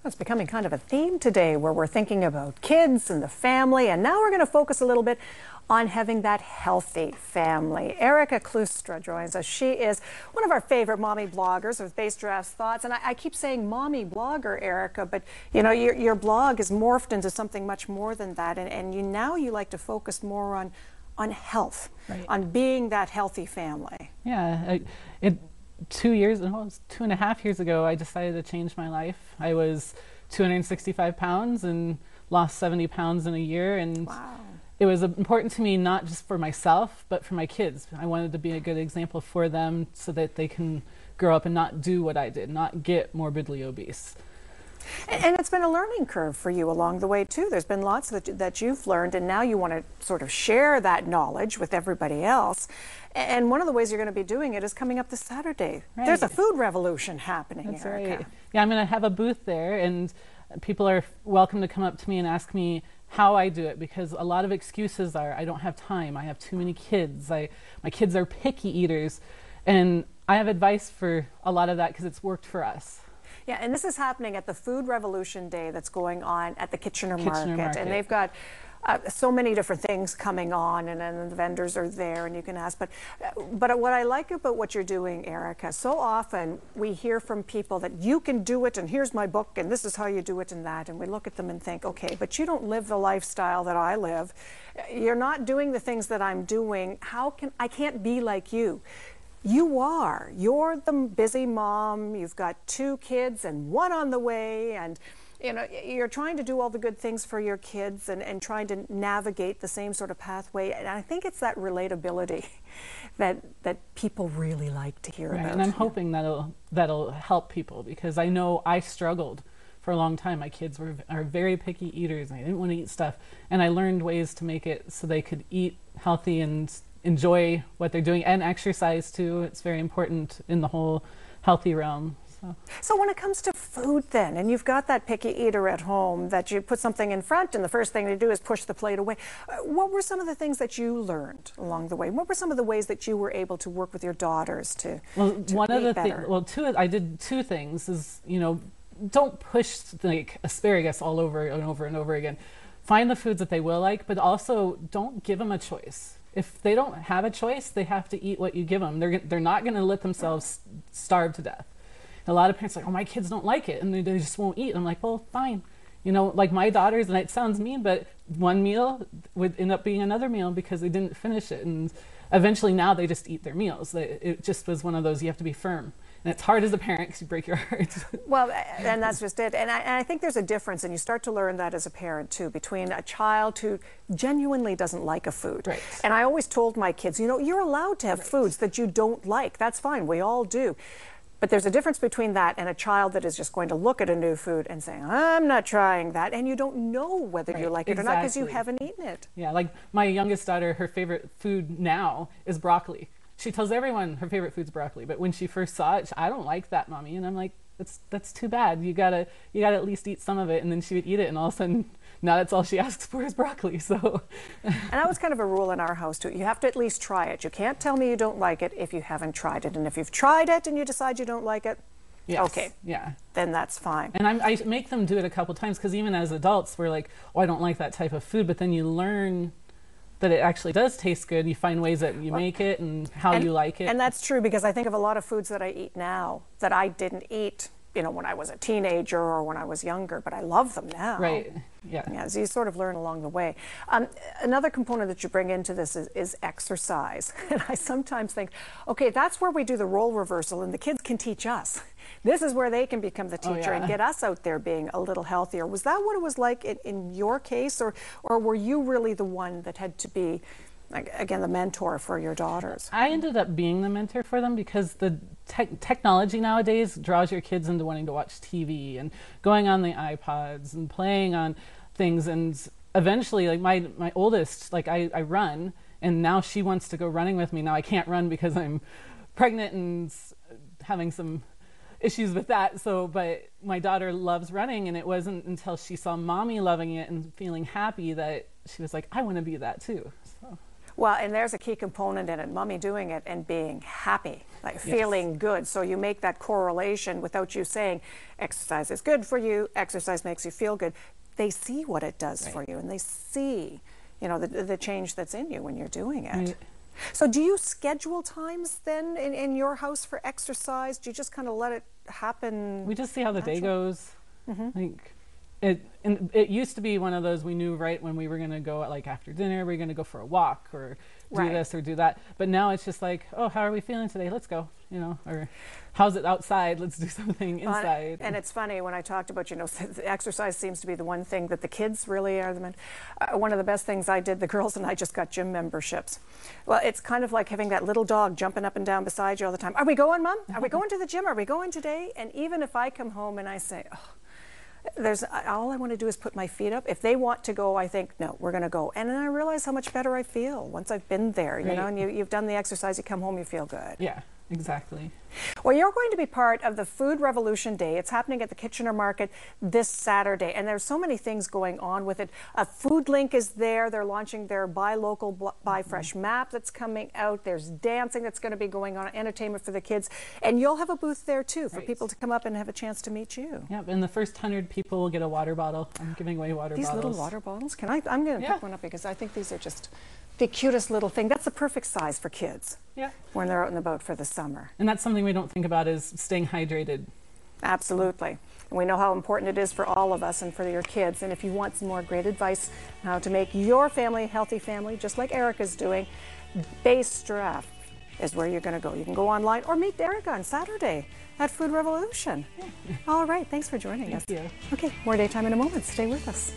It's becoming kind of a theme today where we're thinking about kids and the family, and now we're going to focus a little bit on having that healthy family. Erica Klustra joins us. She is one of our favorite mommy bloggers with bassgiraffe's Thoughts, and I keep saying mommy blogger, Erica, but you know, your blog has morphed into something much more than that, and now you like to focus more on health, right, on being that healthy family. Yeah, 2.5 years ago, I decided to change my life. I was 265 pounds and lost 70 pounds in a year. And wow. It was important to me, not just for myself, but for my kids. I wanted to be a good example for them so that they can grow up and not do what I did, not get morbidly obese. And it's been a learning curve for you along the way too. There's been lots that you've learned, and now you want to sort of share that knowledge with everybody else. And one of the ways you're going to be doing it is coming up this Saturday. Right. There's a food revolution happening, That's Erica. Right. Yeah, I'm going to have a booth there, and people are welcome to come up to me and ask me how I do it, because a lot of excuses are, I don't have time, I have too many kids, my kids are picky eaters, and I have advice for a lot of that because it's worked for us. Yeah, and this is happening at the Food Revolution Day that's going on at the Kitchener Market. And they've got so many different things coming on, and then the vendors are there and you can ask. But what I like about what you're doing, Erica, so often we hear from people that you can do it and here's my book and this is how you do it and that. And we look at them and think, okay, but you don't live the lifestyle that I live. You're not doing the things that I'm doing. I can't be like you. You are. You're the busy mom. You've got 2 kids and 1 on the way, and you know, you're trying to do all the good things for your kids and trying to navigate the same sort of pathway. And I think it's that relatability that people really like to hear about. And I'm hoping that'll help people, because I know I struggled for a long time. My kids are very picky eaters, and I didn't want to eat stuff, and I learned ways to make it so they could eat healthy and enjoy what they're doing, and exercise too. It's very important in the whole healthy realm. So when it comes to food then, and you've got that picky eater at home that you put something in front and the first thing they do is push the plate away, what were some of the things that you learned along the way? What were some of the ways that you were able to work with your daughters to eat better? I did 2 things. Is, you know, don't push like asparagus all over and over and over again. Find the foods that they will like, but also don't give them a choice. If they don't have a choice, they have to eat what you give them. They're not going to let themselves starve to death. A lot of parents are like, oh, my kids don't like it, and they just won't eat. I'm like, well, fine. You know, like my daughters, and it sounds mean, but one meal would end up being another meal because they didn't finish it. And eventually now they just eat their meals. It just was one of those, you have to be firm. And it's hard as a parent because you break your heart. Well, and that's just it. And I think there's a difference, and you start to learn that as a parent too, between a child who genuinely doesn't like a food. Right. And I always told my kids, you know, you're allowed to have foods that you don't like. That's fine. We all do. But there's a difference between that and a child that is just going to look at a new food and say, I'm not trying that. And you don't know whether you like it or not because you haven't eaten it. Yeah, like my youngest daughter, her favorite food now is broccoli. She tells everyone her favorite food's broccoli, but when she first saw it, I don't like that, Mommy. And I'm like, that's too bad. You gotta at least eat some of it. And then she would eat it, and all of a sudden, now that's all she asks for is broccoli. So, and that was kind of a rule in our house too. You have to at least try it. You can't tell me you don't like it if you haven't tried it. And if you've tried it and you decide you don't like it, yes, okay, yeah, then that's fine. And I make them do it a couple times, because even as adults, we're like, oh, I don't like that type of food. But then you learn that it actually does taste good. You find ways that you make it and how you like it. And that's true, because I think of a lot of foods that I eat now that I didn't eat, you know, when I was a teenager or when I was younger, but I love them now. Right, yeah. Yeah, so you sort of learn along the way. Another component that you bring into this is exercise. And I sometimes think, okay, that's where we do the role reversal and the kids can teach us. This is where they can become the teacher and get us out there being a little healthier. Was that what it was like in your case, or were you really the one that had to be, again, the mentor for your daughters? I ended up being the mentor for them, because the technology nowadays draws your kids into wanting to watch TV and going on the iPods and playing on things. And eventually, like my oldest, like I run, and now she wants to go running with me. Now I can't run because I'm pregnant and having some issues with that. So, but my daughter loves running, and it wasn't until she saw Mommy loving it and feeling happy that she was like, I want to be that too. So. Well, and there's a key component in it, mommy doing it and being happy, like feeling good. So you make that correlation without you saying, exercise is good for you, exercise makes you feel good. They see what it does for you, and they see, you know, the change that's in you when you're doing it. Right. So do you schedule times then in your house for exercise? Do you just kind of let it happen? We just see how the day goes. Like, and it used to be one of those we knew right when we were going to go, like after dinner, we're going to go for a walk or do this or do that. But now it's just like, oh, how are we feeling today? Let's go, you know, or how's it outside? Let's do something inside. And it's funny when I talked about, you know, the exercise seems to be the one thing that the kids really are. One of the best things I did, the girls and I just got gym memberships. Well, it's kind of like having that little dog jumping up and down beside you all the time. Are we going, Mom? Are we going to the gym? Are we going today? And even if I come home and I say, oh, all I want to do is put my feet up. If they want to go, I think, no, we're going to go. And then I realize how much better I feel once I've been there, you know, and you've done the exercise, you come home, you feel good. Yeah, exactly. Well, you're going to be part of the Food Revolution Day. It's happening at the Kitchener Market this Saturday, and there's so many things going on with it. A food link is there. They're launching their Buy Local, Buy Fresh map that's coming out. There's dancing that's going to be going on, entertainment for the kids, and you'll have a booth there too for people to come up and have a chance to meet you. Yep, and the first 100 people will get a water bottle. I'm giving away water bottles. These little water bottles? I'm going to pick one up because I think these are just the cutest little thing. That's the perfect size for kids when they're out and about for the summer. And that's something we don't think about is staying hydrated. Absolutely. And we know how important it is for all of us and for your kids. And if you want some more great advice on how to make your family a healthy family, just like Erica's doing, bassgiraffe is where you're going to go. You can go online or meet Erica on Saturday at Food Revolution. All right. Thanks for joining us. Thank you. Okay. More Daytime in a moment. Stay with us.